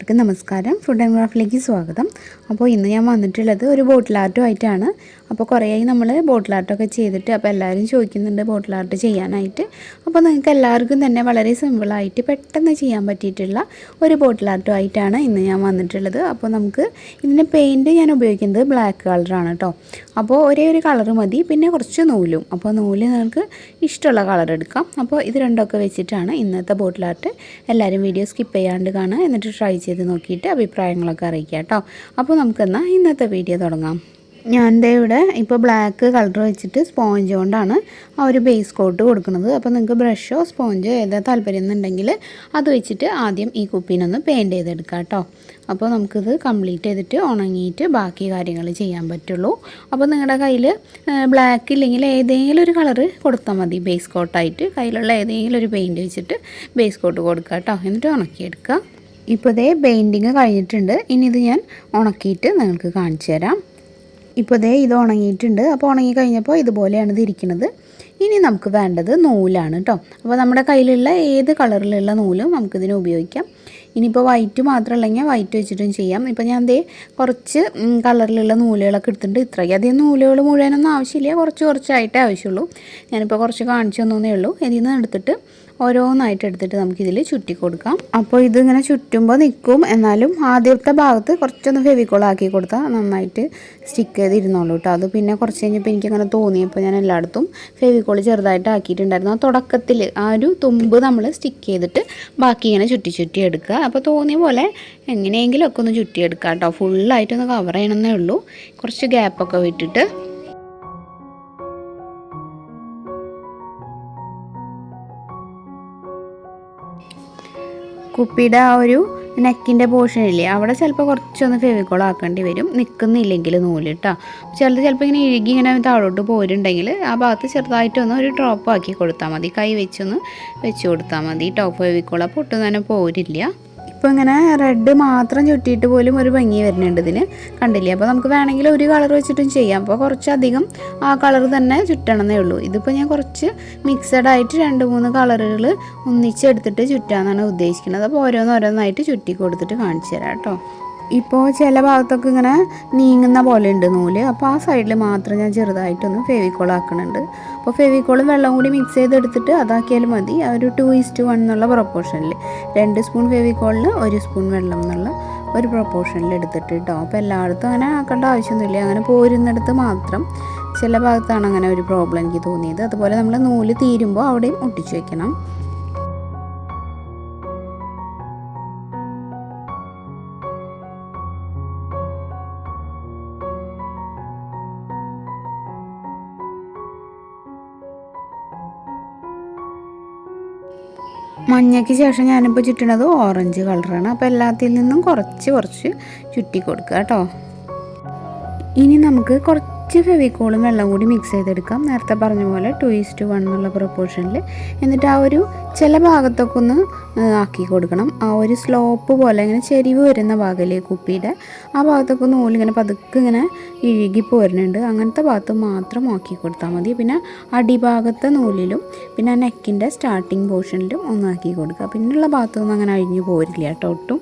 എല്ലാവർക്കും നമസ്കാരം. Food and ക്രാഫ്റ്റിലേക്ക് സ്വാഗതം. അപ്പോൾ ഇന്ന് ഞാൻ വന്നിട്ടുള്ളത് ഒരു ബോട്ടിൽ ആർട്ടുമായിട്ടാണ്. അപ്പോൾ കുറേയായി നമ്മൾ ബോട്ടിൽ ആർട്ടൊക്കെ ചെയ്തിട്ട് അപ്പോൾ എല്ലാവരും ചോദിക്കുന്നുണ്ട് ബോട്ടിൽ ആർട്ട് ചെയ്യാനായിട്ട്. അപ്പോൾ നിങ്ങൾക്ക് എല്ലാവർക്കും തന്നെ വളരെ സിമ്പിളായിട്ട് പെട്ടെന്ന് ചെയ്യാൻ പറ്റിയിട്ടുള്ള ഒരു ബോട്ടിൽ ആർട്ടുമായിട്ടാണ് ഇന്ന് ഞാൻ വന്നിട്ടുള്ളത്. അപ്പോൾ നമുക്ക് ഇതിൻ്റെ പെയിൻറ്റ് ഞാൻ ഉപയോഗിക്കുന്നത് ബ്ലാക്ക് കളറാണ് കേട്ടോ. അപ്പോൾ ഒരേ ഒരു കളർ മതി, പിന്നെ കുറച്ച് നൂലും. അപ്പോൾ നൂല് നിങ്ങൾക്ക് ഇഷ്ടമുള്ള കളർ എടുക്കാം. അപ്പോൾ ഇത് രണ്ടൊക്കെ വെച്ചിട്ടാണ് ഇന്നത്തെ ബോട്ടിൽ ആർട്ട്. എല്ലാവരും വീഡിയോ സ്കിപ്പ് ചെയ്യാണ്ട് കാണുക, എന്നിട്ട് ട്രൈ ചെയ്ത് നോക്കിയിട്ട് അഭിപ്രായങ്ങളൊക്കെ അറിയിക്കുക കേട്ടോ. അപ്പോൾ നമുക്കെന്നാൽ ഇന്നത്തെ വീഡിയോ തുടങ്ങാം. ഞാൻ ഇവിടെ ഇപ്പോൾ ബ്ലാക്ക് കളർ വെച്ചിട്ട് സ്പോഞ്ച് കൊണ്ടാണ് ആ ഒരു ബേസ് കോട്ട് കൊടുക്കുന്നത്. അപ്പോൾ നിങ്ങൾക്ക് ബ്രഷോ സ്പോഞ്ചോ ഏതാ താല്പര്യം എന്നുണ്ടെങ്കിൽ അത് വെച്ചിട്ട് ആദ്യം ഈ കുപ്പീനൊന്ന് പെയിൻറ്റ് ചെയ്തെടുക്കാം കേട്ടോ. അപ്പോൾ നമുക്കിത് കംപ്ലീറ്റ് ചെയ്തിട്ട് ഉണങ്ങിയിട്ട് ബാക്കി കാര്യങ്ങൾ ചെയ്യാൻ പറ്റുള്ളൂ. അപ്പോൾ നിങ്ങളുടെ കയ്യിൽ ബ്ലാക്ക് ഇല്ലെങ്കിൽ ഏതെങ്കിലും ഒരു കളറ് കൊടുത്താൽ മതി. ബേസ് കോട്ടായിട്ട് കയ്യിലുള്ള ഏതെങ്കിലും ഒരു പെയിൻറ്റ് വെച്ചിട്ട് ബേസ് കോട്ട് കൊടുക്കുക കേട്ടോ. എന്നിട്ട് ഉണക്കിയെടുക്കുക. ഇപ്പോൾ ഇതേ പെയിൻറ്റിങ് കഴിഞ്ഞിട്ടുണ്ട്. ഇനി ഇത് ഞാൻ ഉണക്കിയിട്ട് നിങ്ങൾക്ക് കാണിച്ചു തരാം. ഇപ്പോൾ ദേ ഇത് ഉണങ്ങിയിട്ടുണ്ട്. അപ്പോൾ ഉണങ്ങി കഴിഞ്ഞപ്പോൾ ഇതുപോലെയാണ് ഇത് ഇരിക്കുന്നത്. ഇനി നമുക്ക് വേണ്ടത് നൂലാണ് കേട്ടോ. അപ്പോൾ നമ്മുടെ കയ്യിലുള്ള ഏത് കളറിലുള്ള നൂലും നമുക്കിതിന് ഉപയോഗിക്കാം. ഇനിയിപ്പോൾ വൈറ്റ് മാത്രമല്ലെങ്കിൽ വൈറ്റ് വെച്ചിട്ടും ചെയ്യാം. ഇപ്പോൾ ഞാൻ ദേ കുറച്ച് കളറിലുള്ള നൂലുകളൊക്കെ എടുത്തിട്ടുണ്ട്. ഇത്രയ്ക്ക് അധികം നൂലുകൾ മുഴുവനൊന്നും ആവശ്യമില്ല, കുറച്ചായിട്ടേ ആവശ്യമുള്ളൂ. ഞാനിപ്പോൾ കുറച്ച് കാണിച്ചു തന്നേ ഉള്ളൂ. ഇതിൽ നിന്ന് എടുത്തിട്ട് ഓരോന്നായിട്ട് എടുത്തിട്ട് നമുക്കിതിൽ ചുറ്റി കൊടുക്കാം. അപ്പോൾ ഇതിങ്ങനെ ചുറ്റുമ്പോൾ നിൽക്കും, എന്നാലും ആദ്യത്തെ ഭാഗത്ത് കുറച്ചൊന്ന് ഫെവിക്കോളാക്കി കൊടുത്താൽ നന്നായിട്ട് സ്റ്റിക്ക് ചെയ്തിരുന്നോളൂ കേട്ടോ. അത് പിന്നെ കുറച്ച് കഴിഞ്ഞപ്പോൾ എനിക്കങ്ങനെ തോന്നിയപ്പോൾ ഞാൻ എല്ലായിടത്തും ഫെവിക്കോൾ ചെറുതായിട്ട് ആക്കിയിട്ടുണ്ടായിരുന്നു. ആ തുടക്കത്തിൽ ആ ഒരു തുമ്പ് നമ്മൾ സ്റ്റിക്ക് ചെയ്തിട്ട് ബാക്കി ഇങ്ങനെ ചുറ്റി എടുക്കുക. അപ്പോൾ തോന്നിയ പോലെ എങ്ങനെയെങ്കിലും ഒക്കെ ഒന്ന് ചുറ്റിയെടുക്കുക കേട്ടോ. ഫുള്ളായിട്ടൊന്ന് കവർ ചെയ്യണമെന്നേ ഉള്ളൂ, കുറച്ച് ഗ്യാപ്പൊക്കെ വിട്ടിട്ട്. കുപ്പിയുടെ ആ ഒരു നെക്കിൻ്റെ പോർഷനില്ലേ, അവിടെ ചിലപ്പോൾ കുറച്ചൊന്ന് ഫെവിക്കോൾ ആക്കേണ്ടി വരും, നിൽക്കുന്നില്ലെങ്കിൽ നൂല് കേട്ടോ. ചിലപ്പോൾ ഇങ്ങനെ ഇഴുകി ഇങ്ങനെ താഴോട്ട് പോരുന്നുണ്ടെങ്കിൽ ആ ഭാഗത്ത് ചെറുതായിട്ടൊന്ന് ഒരു ഡ്രോപ്പ് ആക്കി കൊടുത്താൽ മതി. കൈ വെച്ചൊന്ന് വെച്ച് കൊടുത്താൽ മതി ടോപ്പ് ഫെവിക്കോൾ. അപ്പോൾ ഒട്ടും തന്നെ പോരില്ല. ഇപ്പോൾ ഇങ്ങനെ റെഡ് മാത്രം ചുറ്റിയിട്ട് പോലും ഒരു ഭംഗി വരുന്നുണ്ട് ഇതിന്, കണ്ടില്ലേ? അപ്പോൾ നമുക്ക് വേണമെങ്കിൽ ഒരു കളർ വെച്ചിട്ടും ചെയ്യാം. അപ്പോൾ കുറച്ചധികം ആ കളർ തന്നെ ചുറ്റണമെന്നേ ഉള്ളൂ. ഇതിപ്പോൾ ഞാൻ കുറച്ച് മിക്സഡ് ആയിട്ട് 2-3 കളറുകൾ ഒന്നിച്ചെടുത്തിട്ട് ചുറ്റാമെന്നാണ് ഉദ്ദേശിക്കുന്നത്. അപ്പോൾ ഓരോന്നായിട്ട് ചുറ്റി കൊടുത്തിട്ട് കാണിച്ചു തരാം കേട്ടോ. ഇപ്പോൾ ചില ഭാഗത്തൊക്കെ ഇങ്ങനെ നീങ്ങുന്ന പോലെ ഉണ്ട് നൂല്. അപ്പോൾ ആ സൈഡിൽ മാത്രം ഞാൻ ചെറുതായിട്ടൊന്ന് ഫെവിക്കോൾ ആക്കുന്നുണ്ട്. അപ്പോൾ ഫെവിക്കോളും വെള്ളം കൂടി മിക്സ് ചെയ്തെടുത്തിട്ട് അതാക്കിയാലും മതി. ആ ഒരു 2:1 എന്നുള്ള പ്രൊപ്പോർഷനിൽ 2 സ്പൂൺ ഫെവിക്കോളിന് 1 സ്പൂൺ വെള്ളം എന്നുള്ള ഒരു പ്രൊപ്പോർഷനിൽ എടുത്തിട്ട് കേട്ടോ. അപ്പോൾ എല്ലായിടത്തും അങ്ങനെ ആക്കേണ്ട ആവശ്യമൊന്നുമില്ല, അങ്ങനെ പോരുന്നിടത്ത് മാത്രം. ചില ഭാഗത്താണ് അങ്ങനെ ഒരു പ്രോബ്ലം എനിക്ക് തോന്നിയത്. അതുപോലെ നമ്മൾ നൂല് തീരുമ്പോൾ അവിടെയും ഒട്ടിച്ചു വെക്കണം. മഞ്ഞയ്ക്ക് ശേഷം ഞാനിപ്പോൾ ചുറ്റുന്നത് ഓറഞ്ച് കളറാണ്. അപ്പോൾ എല്ലാത്തിൽ നിന്നും കുറച്ച് ചുറ്റി കൊടുക്കുക കേട്ടോ. ഇനി നമുക്ക് കുറച്ച് ഫെവിക്കോളും വെള്ളം കൂടി മിക്സ് ചെയ്തെടുക്കാം. നേരത്തെ പറഞ്ഞ പോലെ 2:1 എന്നുള്ള പ്രൊപ്പോർഷനിൽ. എന്നിട്ട് ആ ഒരു ചില ഭാഗത്തൊക്കെ ഒന്ന് ആക്കി കൊടുക്കണം. ആ ഒരു സ്ലോപ്പ് പോലെ ഇങ്ങനെ ചെരിവ് വരുന്ന ഭാഗമല്ലേ കുപ്പിയുടെ, ആ ഭാഗത്തൊക്കെ നൂലിങ്ങനെ പതുക്കെ ഇങ്ങനെ ഇഴുകി പോരുന്നുണ്ട്. അങ്ങനത്തെ ഭാഗത്ത് മാത്രം ആക്കി കൊടുത്താൽ മതി. പിന്നെ അടിഭാഗത്തെ നൂലിലും പിന്നെ നെക്കിൻ്റെ സ്റ്റാർട്ടിങ് പോർഷനിലും ഒന്നാക്കി കൊടുക്കുക. പിന്നെയുള്ള ഭാഗത്തൊന്നും അങ്ങനെ അഴിഞ്ഞു പോരില്ല കേട്ടോ ഒട്ടും.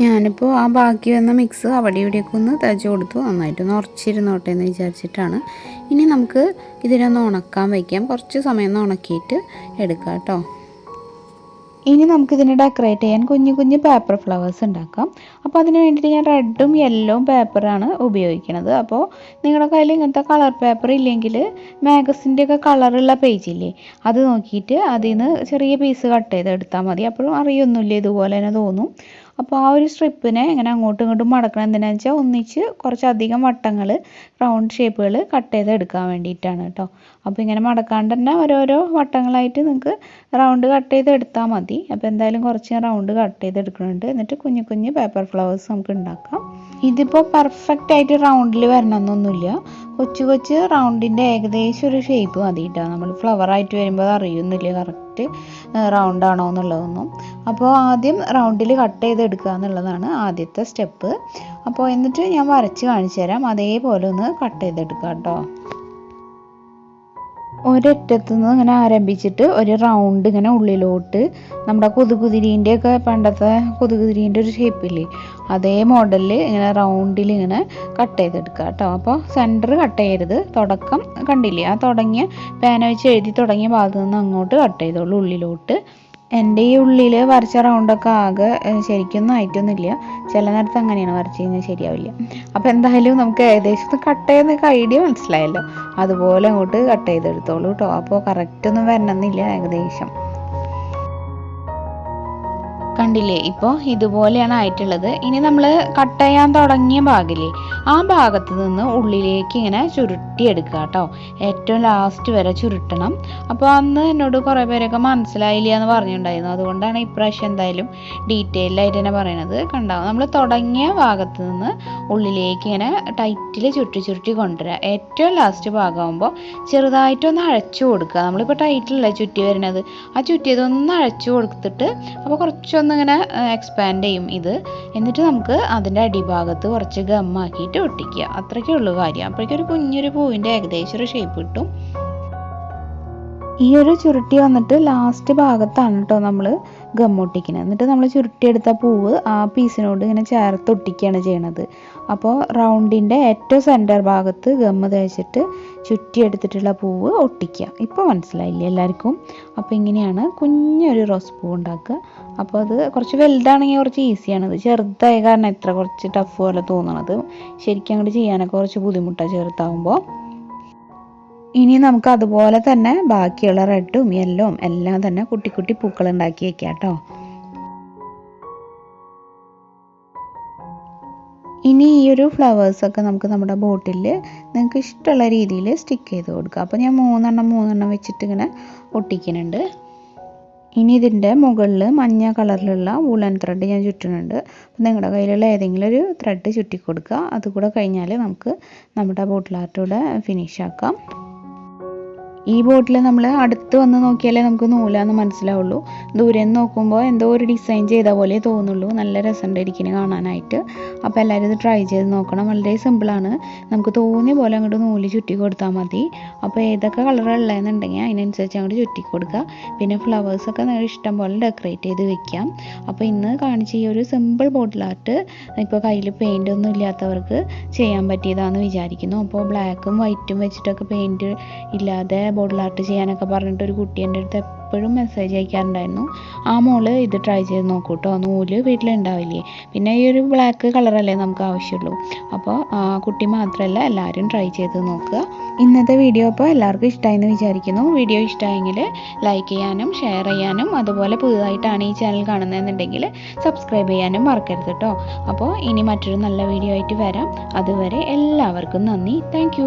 ഞാനിപ്പോൾ ആ ബാക്കി വന്ന മിക്സ് അവിടെ ഇവിടെയൊക്കെ ഒന്ന് തേച്ച് കൊടുത്തു, നന്നായിട്ടൊന്ന് ഉറച്ചിരുന്നോട്ടെ എന്ന് വിചാരിച്ചിട്ടാണ്. ഇനി നമുക്ക് ഇതിനൊന്ന് ഉണക്കാൻ വയ്ക്കാം. കുറച്ച് സമയം ഒന്ന് ഉണക്കിയിട്ട് എടുക്കാം കേട്ടോ. ഇനി നമുക്കിതിനെ ഡെക്കറേറ്റ് ചെയ്യാൻ കുഞ്ഞു പേപ്പർ ഫ്ലവേഴ്സ് ഉണ്ടാക്കാം. അപ്പോൾ അതിന് വേണ്ടിയിട്ട് ഞാൻ റെഡും യെല്ലോവും പേപ്പറാണ് ഉപയോഗിക്കുന്നത്. അപ്പോൾ നിങ്ങളുടെ കയ്യിൽ ഇങ്ങനത്തെ കളർ പേപ്പർ ഇല്ലെങ്കിൽ മാഗസിൻ്റെയൊക്കെ കളറുള്ള പേജില്ലേ, അത് നോക്കിയിട്ട് അതിൽ നിന്ന് ചെറിയ പീസ് കട്ട് ചെയ്ത് എടുത്താൽ മതി. അപ്പോഴും അറിയൊന്നുമില്ല, ഇതുപോലെ തന്നെ തോന്നും. അപ്പോൾ ആ ഒരു സ്ട്രിപ്പിനെ ഇങ്ങനെ അങ്ങോട്ടും ഇങ്ങോട്ടും മടക്കണം. എന്തിനാണെന്ന് വെച്ചാൽ ഒന്നിച്ച് കുറച്ചധികം വട്ടങ്ങൾ റൗണ്ട് ഷേപ്പുകൾ കട്ട് ചെയ്ത് എടുക്കാൻ വേണ്ടിയിട്ടാണ് കേട്ടോ. അപ്പോൾ ഇങ്ങനെ മടക്കാണ്ട് തന്നെ ഓരോരോ വട്ടങ്ങളായിട്ട് നിങ്ങൾക്ക് റൗണ്ട് കട്ട് ചെയ്ത് എടുത്താൽ മതി. അപ്പോൾ എന്തായാലും കുറച്ച് റൗണ്ട് കട്ട് ചെയ്ത് എടുക്കുന്നുണ്ട്. എന്നിട്ട് കുഞ്ഞു പേപ്പർ ഫ്ലവേഴ്സ് നമുക്ക് ഉണ്ടാക്കാം. ഇതിപ്പോൾ പെർഫെക്റ്റ് ആയിട്ട് റൗണ്ടിൽ വരണമെന്നൊന്നുമില്ല, കൊച്ചു റൗണ്ടിൻ്റെ ഏകദേശം ഒരു ഷേപ്പ് മതി കേട്ടോ. നമ്മൾ ഫ്ലവറായിട്ട് വരുമ്പോൾ അറിയുന്നില്ല കറക്റ്റ് റൗണ്ട് ആണോ എന്നുള്ളതൊന്നും. അപ്പോൾ ആദ്യം റൗണ്ടിൽ കട്ട് ചെയ്തെടുക്കുക എന്നുള്ളതാണ് ആദ്യത്തെ സ്റ്റെപ്പ്. അപ്പോൾ എന്നിട്ട് ഞാൻ വരച്ച് കാണിച്ചു തരാം. അതേപോലെ ഒന്ന് കട്ട് ചെയ്തെടുക്കാം കേട്ടോ. ഒരറ്റത്തു നിന്ന് ഇങ്ങനെ ആരംഭിച്ചിട്ട് ഒരു റൗണ്ട് ഇങ്ങനെ ഉള്ളിലോട്ട് നമ്മുടെ കുതുകുതിരീൻ്റെ ഒക്കെ പണ്ടത്തെ കുതുകുതിരീൻ്റെ ഒരു ഷേപ്പില്ലേ, അതേ മോഡലിൽ ഇങ്ങനെ റൗണ്ടിൽ ഇങ്ങനെ കട്ട് ചെയ്തെടുക്കുക കേട്ടോ. അപ്പോൾ സെൻറ്റർ കട്ട് ചെയ്യരുത്, തുടക്കം കണ്ടില്ലേ, ആ തുടങ്ങിയ പേന വെച്ച് എഴുതി തുടങ്ങിയ ഭാഗത്തു നിന്ന് അങ്ങോട്ട് കട്ട് ചെയ്തോളൂ ഉള്ളിലോട്ട്. എൻ്റെ ഈ ഉള്ളിൽ വരച്ച റൗണ്ടൊക്കെ ആകെ ശരിക്കൊന്നും ആയിട്ടൊന്നുമില്ല, ചില നേരത്ത് അങ്ങനെയാണ് വരച്ച് കഴിഞ്ഞാൽ ശരിയാവില്ല. അപ്പോൾ എന്തായാലും നമുക്ക് ഏകദേശം കട്ട് ചെയ്യുന്നൊക്കെ ഐഡിയ മനസ്സിലായല്ലോ, അതുപോലെ അങ്ങോട്ട് കട്ട് ചെയ്തെടുത്തോളൂ കേട്ടോ. അപ്പോൾ കറക്റ്റൊന്നും വരണമെന്നില്ല, ഏകദേശം കണ്ടില്ലേ. ഇപ്പോൾ ഇതുപോലെയാണ് ആയിട്ടുള്ളത്. ഇനി നമ്മൾ കട്ട് ചെയ്യാൻ തുടങ്ങിയ ഭാഗമില്ലേ, ആ ഭാഗത്ത് നിന്ന് ഉള്ളിലേക്ക് ഇങ്ങനെ ചുരുട്ടിയെടുക്കുക കേട്ടോ. ഏറ്റവും ലാസ്റ്റ് വരെ ചുരുട്ടണം. അപ്പോൾ അന്ന് എന്നോട് കുറേ പേരൊക്കെ മനസ്സിലായില്ല എന്ന് പറഞ്ഞിട്ടുണ്ടായിരുന്നു, അതുകൊണ്ടാണ് ഇപ്രാവശ്യം എന്തായാലും ഡീറ്റെയിലായിട്ട് തന്നെ പറയണത്. കണ്ടാവും, നമ്മൾ തുടങ്ങിയ ഭാഗത്ത് നിന്ന് ഉള്ളിലേക്ക് ഇങ്ങനെ ടൈറ്റിൽ ചുരുട്ടി ചുരുട്ടി കൊണ്ടുവരിക. ഏറ്റവും ലാസ്റ്റ് ഭാഗമാകുമ്പോൾ ചെറുതായിട്ടൊന്ന് അഴച്ചു കൊടുക്കുക. നമ്മളിപ്പോൾ ടൈറ്റിലല്ലേ ചുറ്റി വരുന്നത്, ആ ചുറ്റിയതൊന്ന് അഴച്ചു കൊടുത്തിട്ട് അപ്പോൾ കുറച്ചൊന്ന് ഇങ്ങനെ എക്സ്പാൻഡ് ചെയ്യും ഇത്. എന്നിട്ട് നമുക്ക് അതിൻ്റെ അടിഭാഗത്ത് കുറച്ച് ഗമ്മാക്കിയിട്ട് ഒട്ടിക്കുക. അത്രയ്ക്കേ ഉള്ളൂ കാര്യം. അപ്പോഴേക്കൊരു കുഞ്ഞൊരു പൂവിൻ്റെ ഏകദേശം ഒരു ഷേപ്പ് കിട്ടും. ഈ ഒരു ചുരുട്ടി വന്നിട്ട് ലാസ്റ്റ് ഭാഗത്താണ് കേട്ടോ നമ്മൾ ഗമ്മൊട്ടിക്കുന്നത്. എന്നിട്ട് നമ്മൾ ചുരുട്ടിയെടുത്ത പൂവ് ആ പീസിനോട് ഇങ്ങനെ ചേർത്ത് ഒട്ടിക്കുകയാണ് ചെയ്യണത്. അപ്പോൾ റൗണ്ടിൻ്റെ ഏറ്റവും സെൻറ്റർ ഭാഗത്ത് ഗമ്മ് തേച്ചിട്ട് ചുറ്റിയെടുത്തിട്ടുള്ള പൂവ് ഒട്ടിക്കുക. ഇപ്പോൾ മനസ്സിലായില്ലേ എല്ലാവർക്കും? അപ്പോൾ ഇങ്ങനെയാണ് കുഞ്ഞൊരു റോസ് പൂ ഉണ്ടാക്കുക. അപ്പോൾ അത് കുറച്ച് വലുതാണെങ്കിൽ കുറച്ച് ഈസിയാണത്, ചെറുതായ കാരണം ഇത്ര കുറച്ച് ടഫ് പോലെ തോന്നണത്. ശരിക്കും അങ്ങോട്ട് ചെയ്യാനൊക്കെ കുറച്ച് ബുദ്ധിമുട്ടാണ് ചെറുതാവുമ്പോൾ. ഇനി നമുക്ക് അതുപോലെ തന്നെ ബാക്കിയുള്ള റെഡും യെല്ലോയും എല്ലാം തന്നെ കുട്ടി കുട്ടി പൂക്കൾ ഉണ്ടാക്കി വെക്കാം കേട്ടോ. ഇനി ഈ ഒരു ഫ്ലവേഴ്സൊക്കെ നമുക്ക് നമ്മുടെ ബോട്ടിൽ നിങ്ങൾക്ക് ഇഷ്ടമുള്ള രീതിയിൽ സ്റ്റിക്ക് ചെയ്ത് കൊടുക്കുക. അപ്പോൾ ഞാൻ മൂന്നെണ്ണം വെച്ചിട്ട് ഇങ്ങനെ ഒട്ടിക്കുന്നുണ്ട്. ഇനി ഇതിൻ്റെ മുകളിൽ മഞ്ഞ കളറിലുള്ള വൂളൻ ത്രെഡ് ഞാൻ ചുറ്റുന്നുണ്ട്. അപ്പോൾ നിങ്ങളുടെ കയ്യിലുള്ള ഏതെങ്കിലും ഒരു ത്രെഡ് ചുറ്റി കൊടുക്കുക. അതുകൂടെ കഴിഞ്ഞാൽ നമുക്ക് നമ്മുടെ ബോട്ടിൽ ആർട്ടൂടെ ഫിനിഷ് ആക്കാം. ഈ ബോട്ടിൽ നമ്മൾ അടുത്ത് വന്ന് നോക്കിയാലേ നമുക്ക് നൂലാന്ന് മനസ്സിലാവുള്ളൂ. ദൂരെ നിന്ന് നോക്കുമ്പോൾ എന്തോ ഒരു ഡിസൈൻ ചെയ്ത പോലെ തോന്നുള്ളൂ. നല്ല രസമുണ്ട് ഇരിക്കുന്നത് കാണാനായിട്ട്. അപ്പോൾ എല്ലാവരും ഇത് ട്രൈ ചെയ്ത് നോക്കണം. വളരെ സിമ്പിളാണ്. നമുക്ക് തോന്നിയ പോലെ അങ്ങോട്ട് നൂല് ചുറ്റി കൊടുത്താൽ മതി. അപ്പോൾ ഏതൊക്കെ കളറുള്ളതെന്നുണ്ടെങ്കിൽ അതിനനുസരിച്ച് അങ്ങോട്ട് ചുറ്റി കൊടുക്കുക. പിന്നെ ഫ്ലവേഴ്സൊക്കെ നിങ്ങൾ ഇഷ്ടം പോലെ ഡെക്കറേറ്റ് ചെയ്ത് വെക്കാം. അപ്പോൾ ഇന്ന് കാണിച്ച ഈ ഒരു സിമ്പിൾ ബോട്ടിൽ ആർട്ട് ഇപ്പോൾ കയ്യിൽ പെയിൻ്റ് ഒന്നും ഇല്ലാത്തവർക്ക് ചെയ്യാൻ പറ്റിയതാണെന്ന് വിചാരിക്കുന്നു. അപ്പോൾ ബ്ലാക്കും വൈറ്റും വെച്ചിട്ടൊക്കെ പെയിൻറ്റ് ഇല്ലാതെ ബോട്ടിൽ ആർട്ട് ചെയ്യാനൊക്കെ പറഞ്ഞിട്ട് ഒരു കുട്ടി എൻ്റെ അടുത്ത് എപ്പോഴും മെസ്സേജ് അയക്കാറുണ്ടായിരുന്നു. ആ മോള് ഇത് ട്രൈ ചെയ്ത് നോക്കൂ കേട്ടോ. നൂല് വീട്ടിലുണ്ടാവില്ലേ, പിന്നെ ഈ ഒരു ബ്ലാക്ക് കളറല്ലേ നമുക്ക് ആവശ്യമുള്ളൂ. അപ്പോൾ കുട്ടി മാത്രമല്ല എല്ലാവരും ട്രൈ ചെയ്ത് നോക്കുക. ഇന്നത്തെ വീഡിയോ അപ്പോൾ എല്ലാവർക്കും ഇഷ്ടമായെന്ന് വിചാരിക്കുന്നു. വീഡിയോ ഇഷ്ടമായെങ്കിൽ ലൈക്ക് ചെയ്യാനും ഷെയർ ചെയ്യാനും, അതുപോലെ പുതുതായിട്ടാണ് ഈ ചാനൽ കാണുന്നതെന്നുണ്ടെങ്കിൽ സബ്സ്ക്രൈബ് ചെയ്യാനും മറക്കരുത് കേട്ടോ. അപ്പോൾ ഇനി മറ്റൊരു നല്ല വീഡിയോ ആയിട്ട് വരാം. അതുവരെ എല്ലാവർക്കും നന്ദി. താങ്ക്